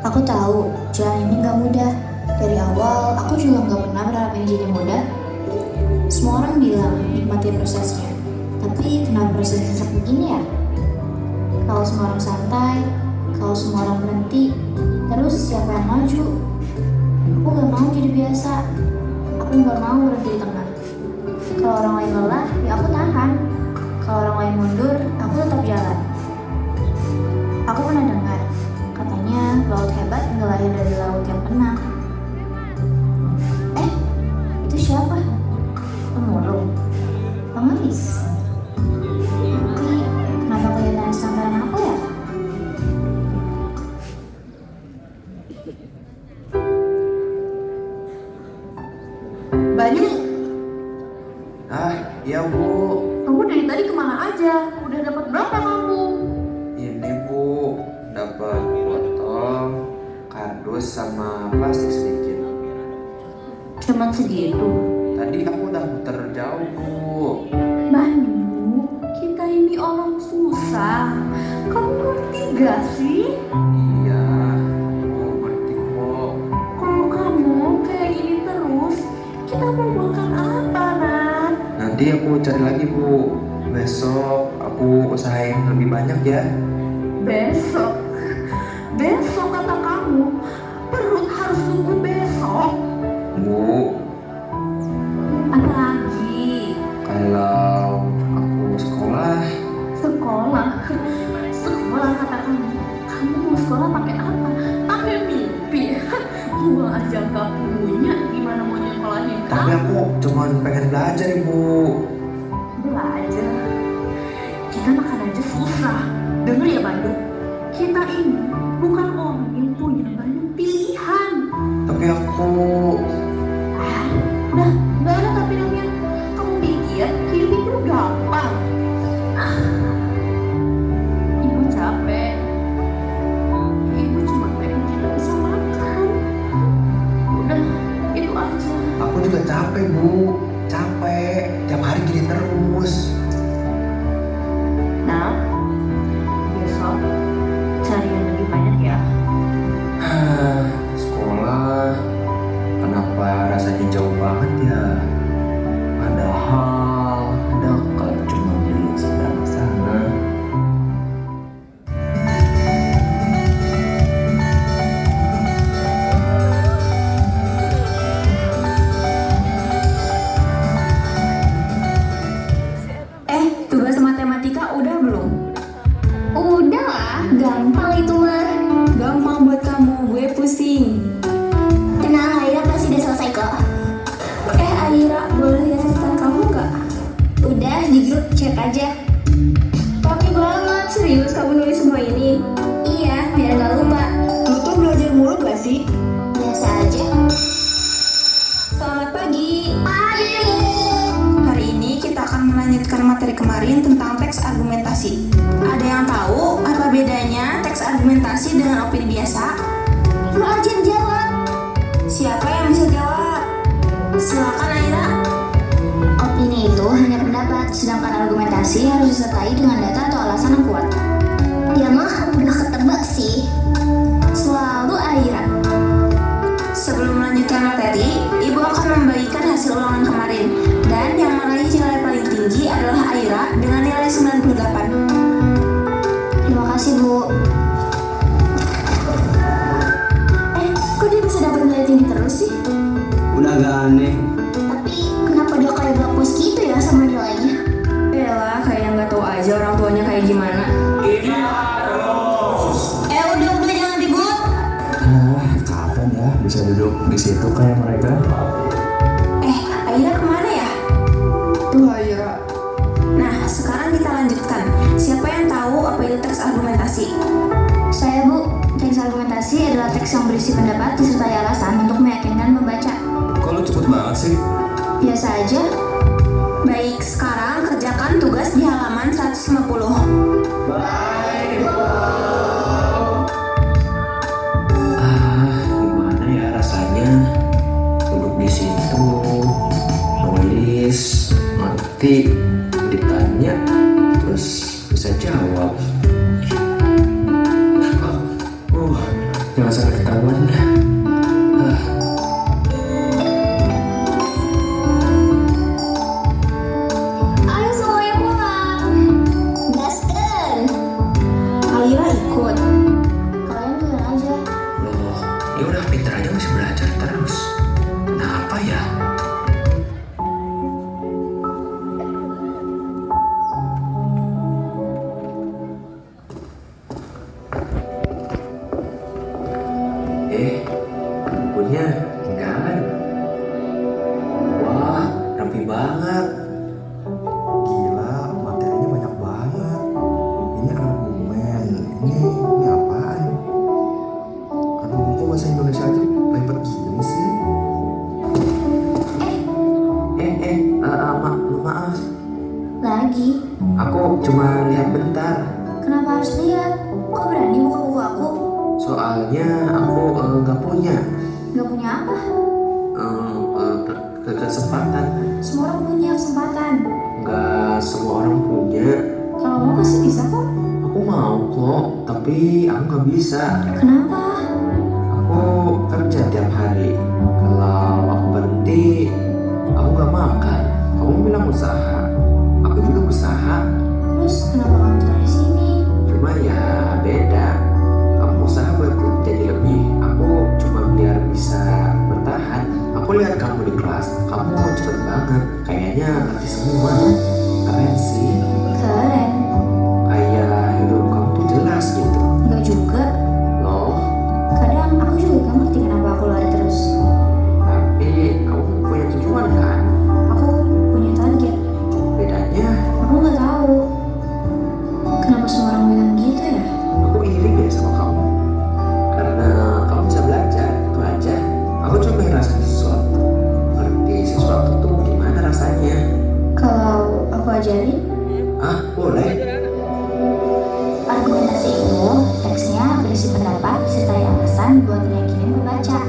Aku tahu jalan ini gak mudah. Dari awal aku juga gak pernah berharap ini jadi mudah. Semua orang bilang nikmati prosesnya, tapi kenapa prosesnya seperti begini ya? Kalau semua orang santai, kalau semua orang berhenti, terus siapa yang maju? Aku gak mau jadi biasa. Aku gak mau berhenti di tengah. Kalau orang lain lelah, ya aku tahan. Kalau orang lain mundur, aku tetap jalan. Aku pernah dengar, katanya laut hebat nggak lahir dari laut yang tenang. Itu siapa? Pemulung? Pengemis? Tapi kenapa kelihatan sepantaran aku ya? Banyak. Iya Bu. Kamu dari tadi kemana aja? Udah dapat berapa kamu? Ini Bu, dapat botol, kardus sama plastik sedikit. Cuman segitu. Tadi aku udah muter jauh Bu. Banyu, kita ini orang susah. Kamu ngerti gak sih? Iya, aku ngerti kok. Kalau kamu kayak gini terus, kita mau makan apa, Nat? Nanti aku cari lagi Bu. Besok aku usahain lebih banyak ya. Besok. Besok kata kamu. Perut harus tunggu besok. Bu, Apa lagi? kalau aku sekolah, Sekolah. Sekolah kata kamu. Kamu mau sekolah pakai apa? Pakai mimpi. Uang aja nggak punya, gimana mau nyekolahin tapi kamu? aku cuman pengen belajar Ibu. Belajar. Kita makan aja susah. Dengar ya Bandung. Kita ini bukan orang yang punya banyak pilihan. Tapi aku Udah, nggak ada tapi-tapian. Kamu pikir hidup itu gampang? Ibu capek. Ibu cuma pengen kita bisa makan. Udah, itu aja. Aku juga capek Bu, capek tiap hari gini terus. Nah, besok cari yang lebih banyak ya. Sekolah kenapa rasanya jauh banget ya? Padahal dekat cuma di seberang sana. Tugas matematika udah belum? Udah lah, gampang itu mah. Gampang buat kamu, gue pusing. Tenang, Aira pasti udah selesai kok. Aira, boleh lihat catatan kamu nggak? Udah di grup chat aja. Pakai banget, serius kamu nulis semua ini? Iya, biar gak lupa. Lu tuh belajar mulu gak sih? Biasa aja. Selamat pagi. Pagi. Hari ini kita akan melanjutkan materi kemarin tentang teks argumentasi. Ada yang tahu apa bedanya teks argumentasi dengan opini biasa? Lu aja yang jawab. Siapa yang bisa jawab? Silakan Aira. Opini itu hanya pendapat, sedangkan argumentasi harus disertai dengan data atau alasan yang kuat. Ya mah, udah ketebak sih. Selalu Aira. Sebelum melanjutkan materi, Ibu akan membagikan hasil ulangan kemarin. Dan yang meraih nilai paling tinggi adalah Aira dengan nilai 98. Terima kasih, Bu. Kok dia bisa dapat nilai tinggi terus sih? Udah agak aneh. Tapi kenapa dia kayak blacklist gitu ya sama nilainya? Yalah, kayak nggak tahu aja orang tuanya kayak gimana. Udah jangan ribut. Kapan ya bisa duduk di situ kayak mereka? Aira kemana ya? Tuh Aira. Nah, sekarang kita lanjutkan. Siapa yang tahu apa itu teks argumentasi? Saya, Bu. Teks argumentasi adalah teks yang berisi pendapat disertai alasan untuk meyakinkan pembaca. Kok lu cepet banget sih? Biasa aja. Baik, sekarang kerjakan tugas di halaman 150. Gimana ya rasanya duduk di situ, nulis, nanti ditanya, terus bisa jawab. jangan sampai ketahuan dah. Ayo semuanya pulang. Gaskan. Aira ikut. Kalian duluan aja. Loh, ya udah pintar aja masih belajar terus. Kenapa ya? Bukunya ketinggalan. Wah, rapi banget. Gila, materinya banyak banget. Ini argumen. Ini apaan? Aduh, kok bahasa Indonesia aja ribet gini sih? Maaf. Lagi. Aku cuma lihat bentar. Kenapa harus lihat? Kok berani buka buku aku? Soalnya aku nggak punya Gak punya apa? kesempatan. Semua orang punya kesempatan. Nggak semua orang punya. Kalau mau pasti bisa kok. Aku mau kok, tapi aku nggak bisa. Kenapa? Aku kerja tiap hari. Kalau aku berhenti, aku nggak makan. Kamu bilang usaha, aku juga usaha. Terus kenapa kamu tetap di sini? Cuma ya beda. Kamu usaha buat jadi lebih. Aku cuma biar bisa bertahan. Aku lihat kamu di kelas, kamu cepet banget. Kayaknya ngerti semua. Keren sih. Keren. Kayak hidup kamu tuh jelas gitu. Enggak juga. Loh, Kadang aku juga gak ngerti kenapa aku lari terus. tapi kamu punya tujuan kan? Aku punya target. Bedanya, Aku gak tahu. Kenapa semua orang bilang gitu ya? aku iri deh sama kamu. Karena kamu bisa belajar, itu aja. Aku cuma ngerasain sesuatu. Ngerti sesuatu tuh gimana rasanya. Kalau aku ajarin, Ah, boleh. argumentasi itu teksnya berisi pendapat serta alasan buat meyakini pembaca.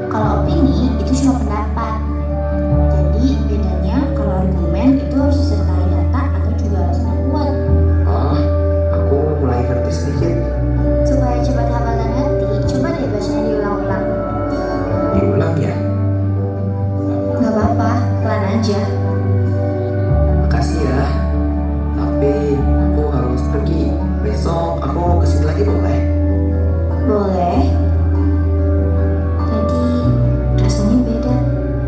Kalau opini itu cuma pendapat. Jadi bedanya kalau argumen itu harus disertai data atau juga alasan yang kuat. Oh, aku mulai ngerti sedikit. Supaya cepat hafal dan ngerti, coba deh bacanya diulang-ulang. Diulang ya. Gak apa-apa, pelan aja. Makasih ya. Tapi aku harus pergi. Besok aku kesini lagi boleh? Boleh. Tadi rasanya beda.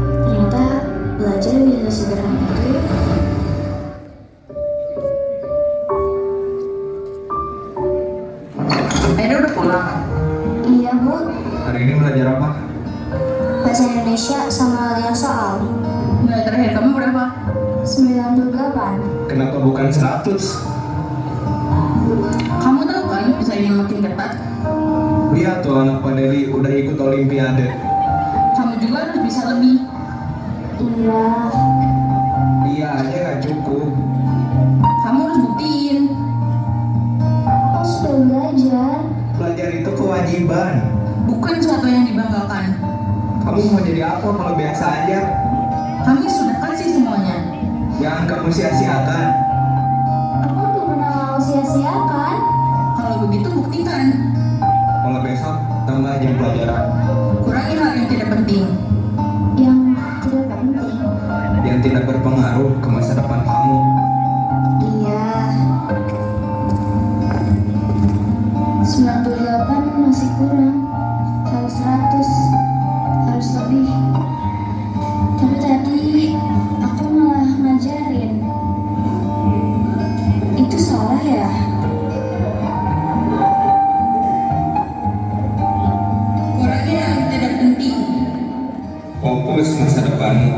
Ternyata belajar bisa sederhana itu ya. Akhirnya udah pulang. Iya bu, Hari ini belajar apa? bahasa Indonesia sama yang soal. Nilai terakhir kamu berapa? 98. Kenapa bukan 100? Kamu tahu kan persaingan makin ketat. Lihat tuh anak Pandeli udah ikut olimpiade. Kamu juga harus bisa lebih. Iya. Iya aja gak cukup. Kamu harus buktiin. Aku sudah belajar. Belajar itu kewajiban. Bukan sesuatu yang dibanggakan. Kamu mau jadi apa kalau biasa aja? Kami sudah kasih semuanya. Jangan kamu sia-siakan. Aku gak pernah mau sia-siakan. Kalau begitu buktikan. Kalau besok tambah jam pelajaran Kurangi hal yang tidak penting. Yang tidak penting. yang tidak berpengaruh ke masa depan kamu. Iya. 98 masih kurang. Harus 100. Harus lebih. Tapi tadi aku malah ngajarin. Itu salah ya? Kurangi hal yang tidak penting. Fokus masa depanmu.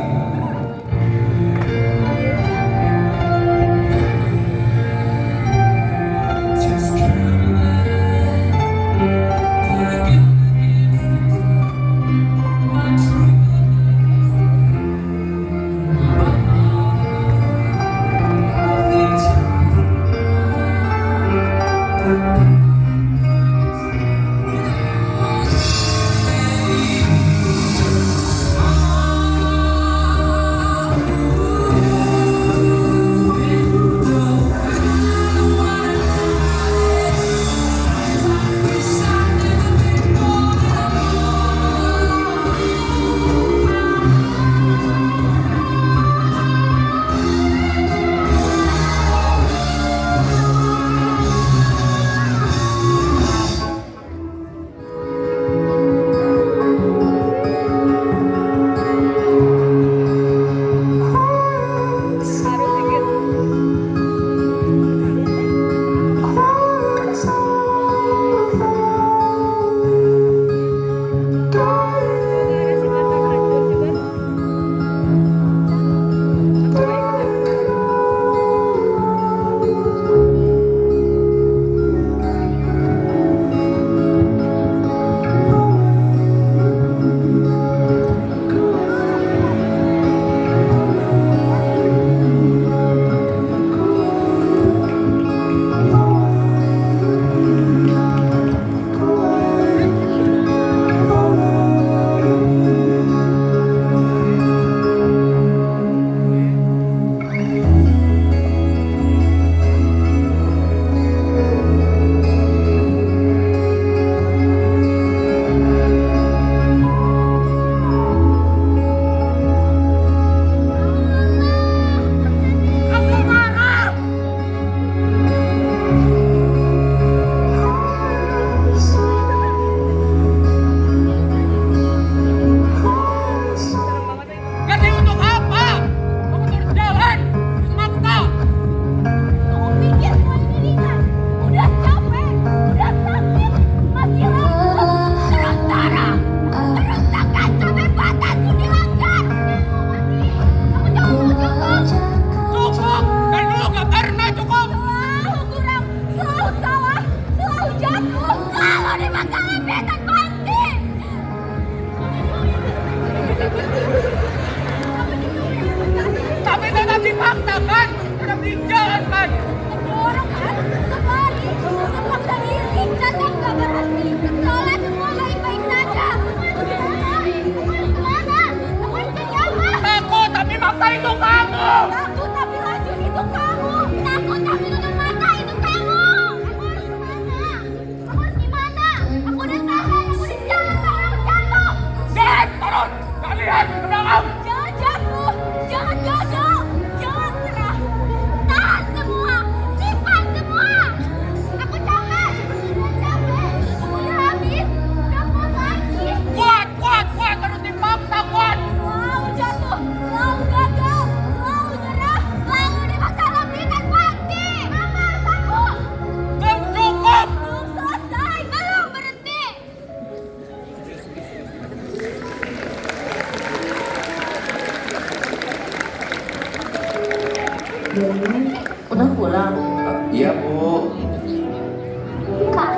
Kak,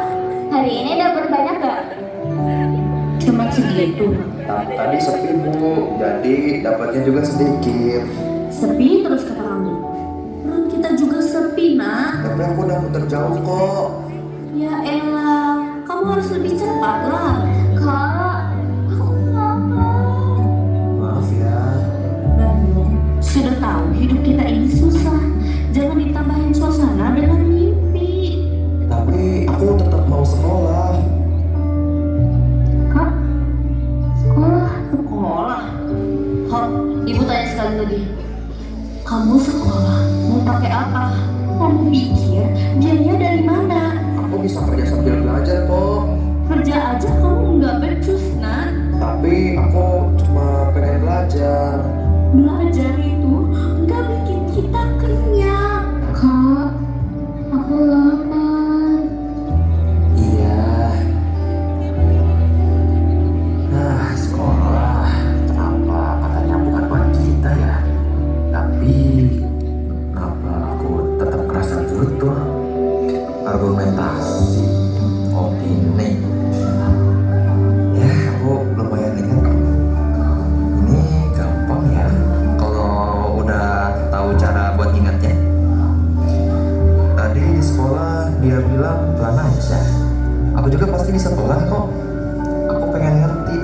hari ini dapat banyak gak? Cuma segitu. Tadi sepi Bu, jadi dapatnya juga sedikit. Sepi terus kata kamu. Perut kita juga sepi, nak. Tapi aku udah muter jauh kok. Ya elah, kamu harus lebih cepat lah. Kak, aku nggak mau. Maaf ya. Bandung, sudah tahu hidup kita ini susah. Jangan ditambahin suasana dengan mimpi. Tapi aku tetap mau sekolah. Kak, sekolah? Hop, ibu tanya sekali lagi. Kamu sekolah mau pakai apa? Kamu pikir biayanya dari mana? Aku bisa kerja sambil belajar kok. Kerja aja kamu nggak becus, nak. Tapi aku cuma pengen belajar. Belajar itu nggak bikin kita kenyang. Kak, aku lapar. Iya. Nah, sekolah. Kenapa katanya bukan buat kita ya? Tapi kenapa aku tetap kerasa butuh argumentasi opini? Ya, aku lumayan ingat kok. Ini gampang ya kalau udah tahu cara buat ingatnya. Tadi di sekolah dia bilang pelan aja. Aku juga pasti bisa pelan kok. Aku pengen ngerti.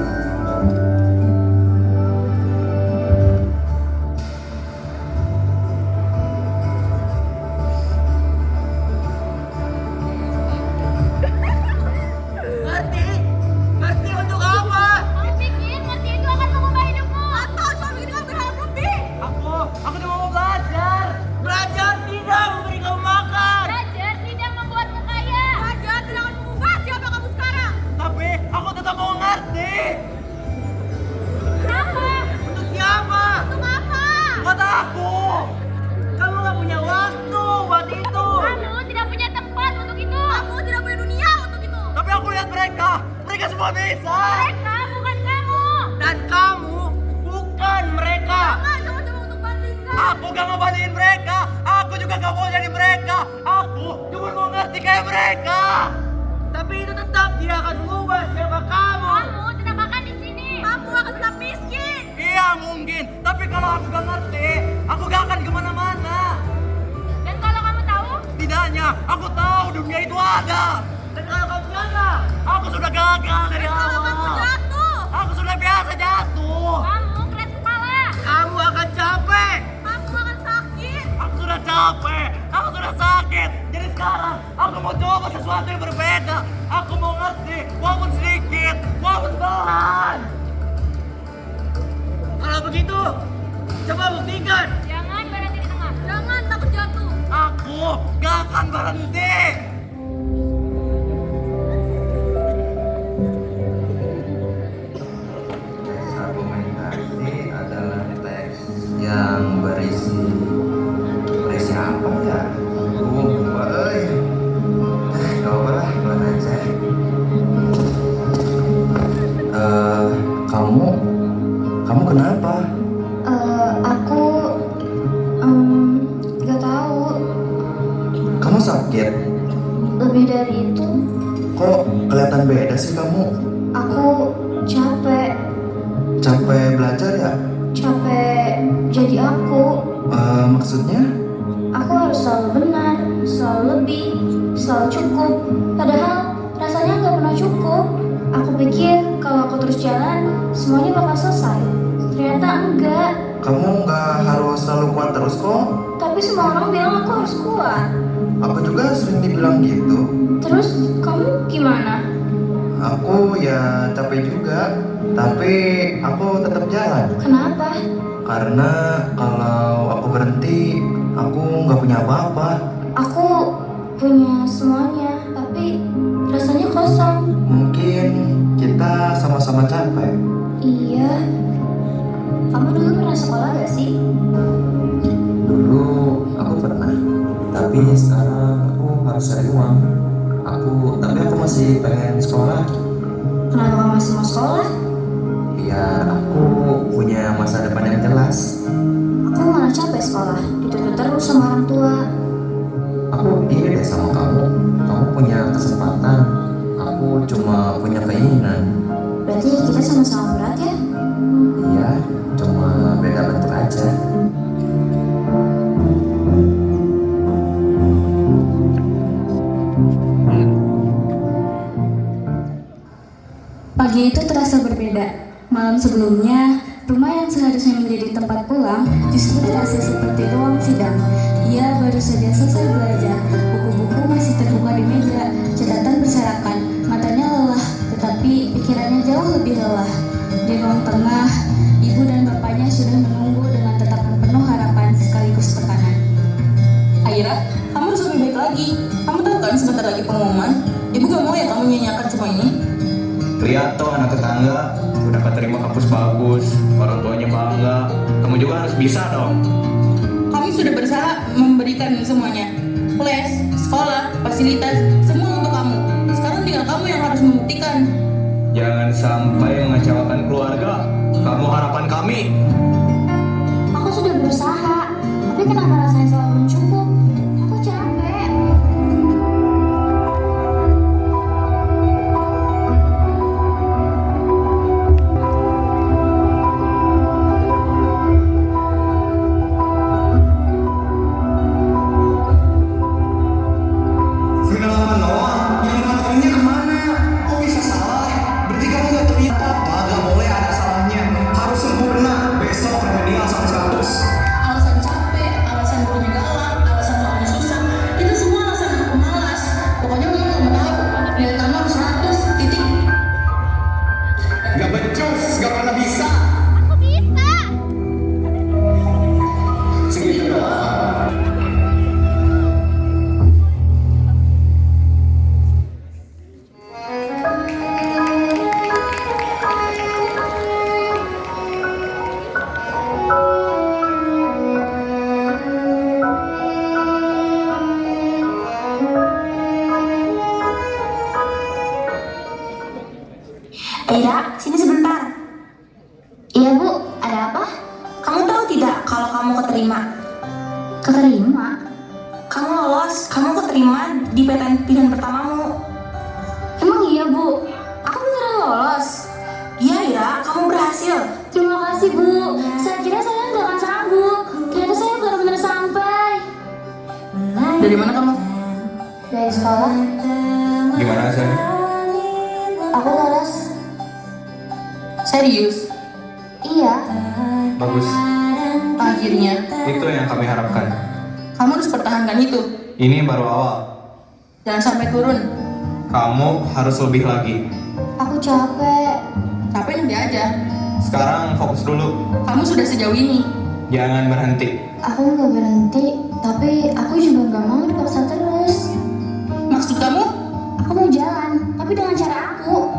Ngerti untuk apa? Kamu pikir ngerti itu akan mengubah hidupmu? Atau suami kita berharap lebih? Aku cuma mau belajar. Belajar tidak memberi kamu makan. Belajar tidak membuatmu kaya. Belajar tidak akan mengubah siapa kamu sekarang. Tapi aku tetap mau ngerti. Kenapa? Untuk siapa? Untuk apa? Buat aku. Kamu gak punya waktu buat itu. Kamu tidak punya tempat untuk itu. Kamu tidak punya dunia untuk itu. Tapi aku lihat mereka. Mereka semua bisa. Mereka bukan kamu. Dan kamu bukan mereka. Jangan coba-coba untuk bandingkan. Aku gak mau bandingin mereka. Aku juga gak mau jadi mereka. Aku cuma mau ngerti kayak mereka. Tapi itu tetap tidak akan mengubah siapa kamu. Kamu tetap akan di sini. Kamu akan tetap miskin. Iya mungkin. Tapi kalau aku gak ngerti, aku gak akan kemana-mana. Dan kalau kamu tahu, Setidaknya aku tahu dunia itu ada. Dan kalau kamu gagal, aku sudah gagal dari awal. Kalau kamu jatuh, aku sudah biasa jatuh. kamu keras kepala. Kamu akan capek. Kamu akan sakit. Aku sudah capek. Aku sudah sakit. Jadi sekarang aku mau coba sesuatu yang berbeda. Aku mau ngerti, walaupun sedikit, walaupun pelan. Kalau begitu, coba buktikan. Jangan berhenti di tengah. Jangan takut jatuh. Aku gak akan berhenti. Argumentasi adalah teks yang berisi apa ya? Gak apa lah, pelan aja. Kamu kenapa? Aku gak tahu. Kamu sakit? Lebih dari itu, Kok kelihatan beda sih kamu? aku capek. Capek belajar ya? Capek jadi aku. Maksudnya? Aku harus selalu benar, selalu lebih, selalu cukup. Padahal rasanya nggak pernah cukup. Aku pikir kalau aku terus jalan, semuanya bakal selesai. Ternyata enggak. Kamu nggak harus selalu kuat terus kok. Tapi semua orang bilang aku harus kuat. Aku juga sering dibilang gitu. Terus kamu gimana? Aku ya capek juga, tapi aku tetap jalan. Kenapa? Karena kalau aku berhenti, aku nggak punya apa-apa. Aku punya semuanya, tapi rasanya kosong. Mungkin kita sama-sama capek. Iya. Kamu dulu pernah sekolah gak sih? Dulu aku pernah, tapi sekarang aku harus cari uang. Tapi aku masih pengen sekolah. Kenapa kamu masih mau sekolah? Biar aku punya masa depan yang jelas. Aku malah capek sekolah, dituntut terus sama orang tua. aku iri deh sama kamu. Kamu punya kesempatan, aku cuma punya keinginan. Berarti kita sama-sama berat ya? Iya, cuma beda bentuk aja. Pagi itu terasa berbeda. Malam sebelumnya, rumah yang seharusnya menjadi tempat pulang justru terasa seperti ruang sidang. Ia baru saja selesai belajar. Buku-buku masih terbuka di meja, catatan berserakan. Matanya lelah, tetapi pikirannya jauh lebih lelah. Di ruang tengah, ibu dan bapaknya sudah menunggu dengan tatapan penuh harapan sekaligus tekanan. Aira, kamu harus lebih baik lagi. Kamu tahu kan sebentar lagi pengumuman. Ibu gak mau ya kamu nyanyiakan semua ini. Lihat tuh anak tetangga udah keterima kampus bagus, orang tuanya bangga. Kamu juga harus bisa dong. Kami sudah berusaha memberikan semuanya. Les, sekolah, fasilitas, semua untuk kamu. Sekarang tinggal kamu yang harus membuktikan. Jangan sampai mengecewakan keluarga. Kamu harapan kami. Aku sudah berusaha, tapi kenapa rasanya selalu belum cukup? Aku capek. Kenapa Noah? Yang matanya kemana? Kok bisa salah? Berarti kamu gak terlihat. Gak boleh ada salahnya. Harus sempurna. Besok remedial 100. Alasan capek, alasan gurunya galak, alasan soalnya susah, itu semua alasan untuk pemalas. Pokoknya mama gak mau tahu. Nilai kamu harus 100, titik. Gak becus, gak pernah bisa. Aku bisa. Segitu doang. Aira, sini sebentar. Iya bu, ada apa? Kamu tahu tidak kalau kamu keterima? Keterima? Kamu lolos, kamu keterima di PTN pilihan pertamamu. Emang iya bu? Aku beneran lolos? Iya Aira, kamu berhasil. Terima kasih bu. Saya kira saya nggak akan sanggup. Ternyata saya benar-benar sampai. Dari mana kamu? Dari sekolah, Gimana sih? aku lolos. Serius? Iya. Bagus. Akhirnya, Itu yang kami harapkan. kamu harus pertahankan itu. Ini baru awal. Jangan sampai turun. Kamu harus lebih lagi. Aku capek. Capek nanti aja. Sekarang fokus dulu. Kamu sudah sejauh ini. Jangan berhenti. Aku nggak berhenti, tapi aku juga nggak mau dipaksa terus. Maksud kamu? Aku mau jalan, tapi dengan cara aku.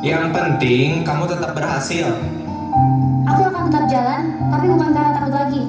Yang penting kamu tetap berhasil. Aku akan tetap jalan, tapi bukan karena takut lagi.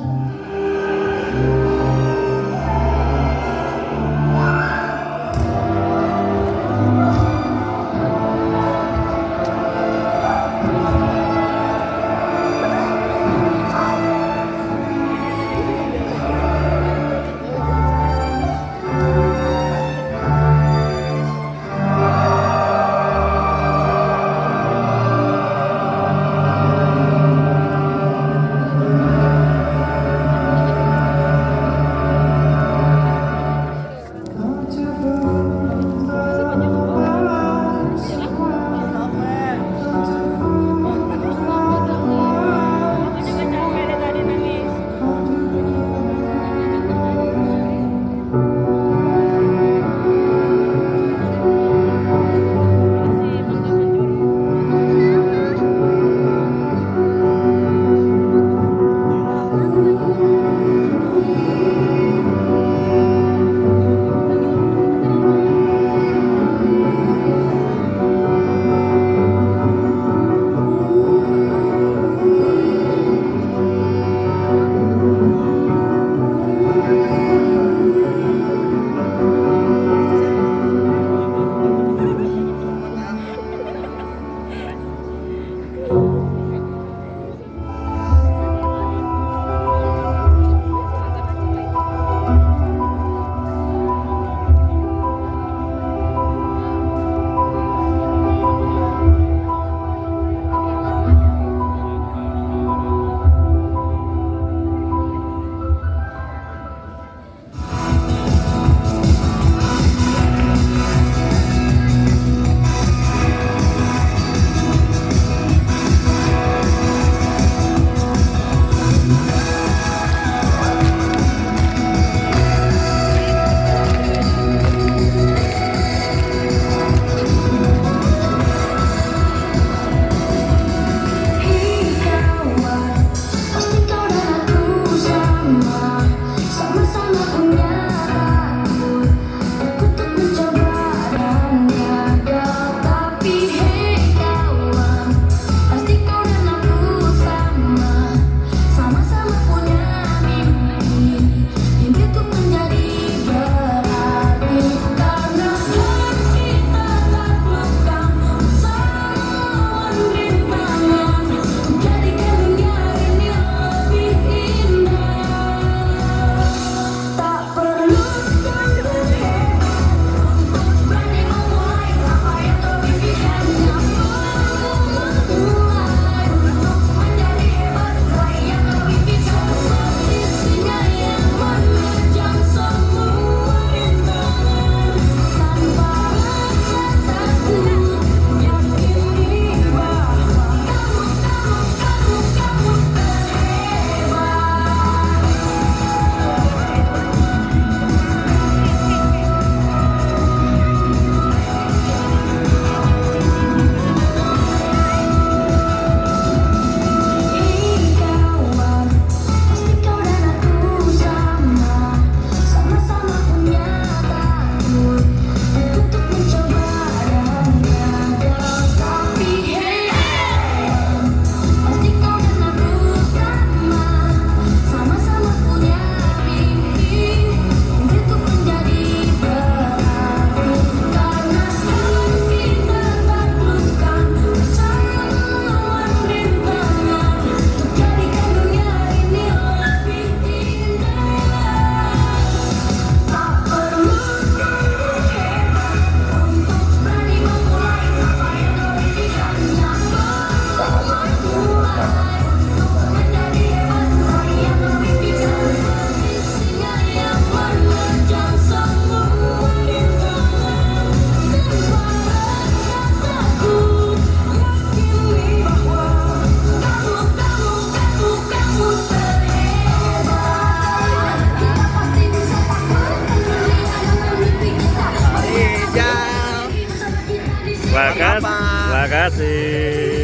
Terima kasih.